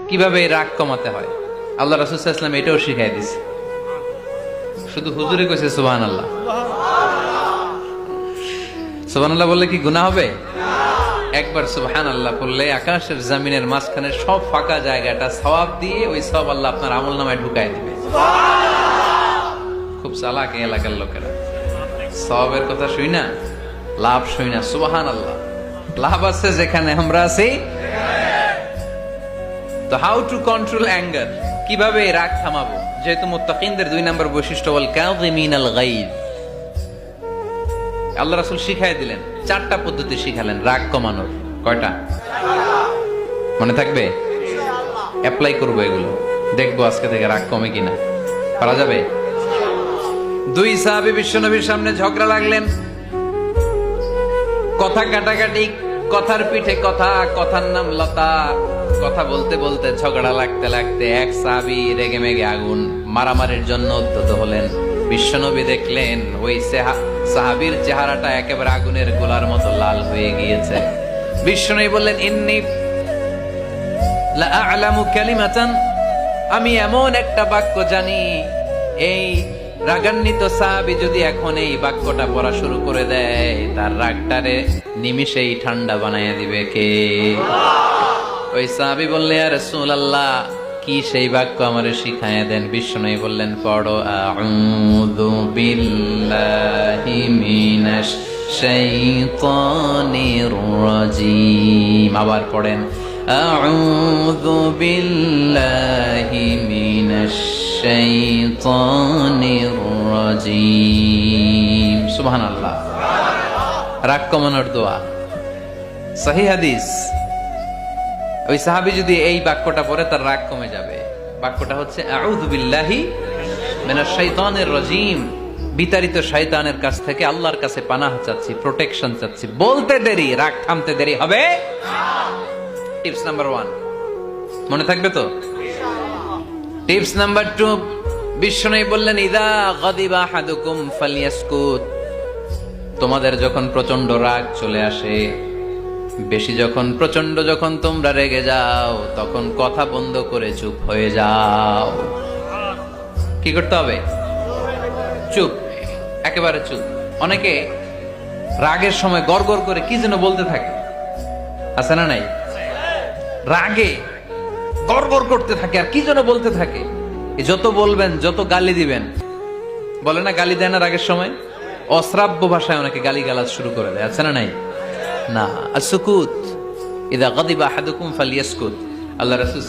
কিভাবে এই রাগ কমাতে হয় আল্লাহ রাসূল সাল্লাল্লাহু আলাইহি ওয়াসাল্লাম এটাও শিখাই দিয়েছে। শুধু হুজুরে কইছে সুবহানাল্লাহ। সুবহানাল্লাহ বললে কি গুনাহ হবে? একবার সুবহানাল্লাহ বললে আকাশের জমিনের মাঝখানে সব ফাঁকা জায়গাটা সওয়াব দিয়ে ওই সওয়াব আল্লাহ আপনার আমলনামায় ঢুকায় দিবে। খুব চালাক এই এলাকার লোকেরা, সওয়াবের কথা শুই না, লাভ শুই না। সুবহানাল্লাহ, লাভ আছে যেখানে আমরা আছি। তো হাউ টু কন্ট্রোল অ্যাঙ্গার, কিভাবে রাগ থামাবো? যেহেতু মুত্তাকিনদের 2 নম্বর বৈশিষ্ট্য ওয়াল কাযিমিনাল গায়জ, আল্লাহ রাসূল শিখাই দিলেন 4টা পদ্ধতি শিখালেন রাগ কমানোর। কয়টা মনে থাকবে? অ্যাপ্লাই করবো এগুলো, দেখবো আজকে থেকে রাগ কমে কিনা। পারা যাবে? 2 সাহাবী বিশ্বনবীর সামনে ঝগড়া লাগলেন, কথা কাটাকাটি, কথার পিঠে কথা, কথার নাম লতা। কথা বলতে বলতে ঝগড়া লাগতে লাগতে এক সাহাবী রেগে মেগে আগুন, মারামারির জন্য উদ্যত হলেন। বিশ্বনবী দেখলেন ওই সাহাবীর চেহারাটা একেবারে আগুনের গোলার মতো লাল হয়ে গিয়েছে। বিশ্বনবী বললেন, ইন্নী লা আ'লামু কালিমাতান, আমি এমন একটা বাক্য জানি, এই রাগান্বিত সাহাবী যদি এখন এই বাক্যটা পড়া শুরু করে দেয়, তার রাগটারে নিমিষেই ঠান্ডা বানায় দিবে কে? ওই সাহাবী বললেন, ইয়া রাসূলুল্লাহ, কি সেই বাক্য আমারে শিখায়া দেন। বিশ্বনবী বললেন, পড়ো আউযু বিল্লাহি মিনাশ শাইতানির রাজীম। আবার পড়েন আউযু বিল্লাহি মিনাশ শাইতানির রাজীম। সুবহানাল্লাহ। রাগ কমানোর দোয়া, সহিহ হাদিস। ওই সাহাবী যদি এই বাক্যটা পড়ে তার রাগ কমে যাবে। বাক্যটা হচ্ছে আউযু বিল্লাহি মিনাশ শাইতানির রাজীম, বিতাড়িত শয়তানের কাছ থেকে আল্লাহর কাছে পানাহ চাচ্ছি, প্রোটেকশন চাচ্ছি। বলতে দেরি, রাগ থামতে দেরি হবে না। টিপস নাম্বার 1 মনে থাকবে তো? টিপস নাম্বার 2, বিশ্বনবী বললেন, ইযা গাদিবা আহাদুকুম ফালইয়াসকুত, তোমাদের যখন প্রচন্ড রাগ চলে আসে, বেশি যখন প্রচন্ড যখন তোমরা রেগে যাও, তখন কথা বন্ধ করে চুপ হয়ে যাও। কি করতে হবে? চুপ, একেবারে চুপ। অনেকে রাগের সময় গড়গড় করে কি যেন বলতে থাকে, আছে না নাই? রাগে গড়গড় করতে থাকে আর কি যেন বলতে থাকে। যত বলবেন, যত গালি দিবেন, বলে না গালি দেয় না রাগের সময়, অশ্রাব্য ভাষায় অনেকে গালি গালাজ শুরু করে দেয়, আছে না নাই? না, আসুকুত, ইযা গাদিবা আহাদুকুম ফালইয়াসকুত। আল্লাহ রাসূল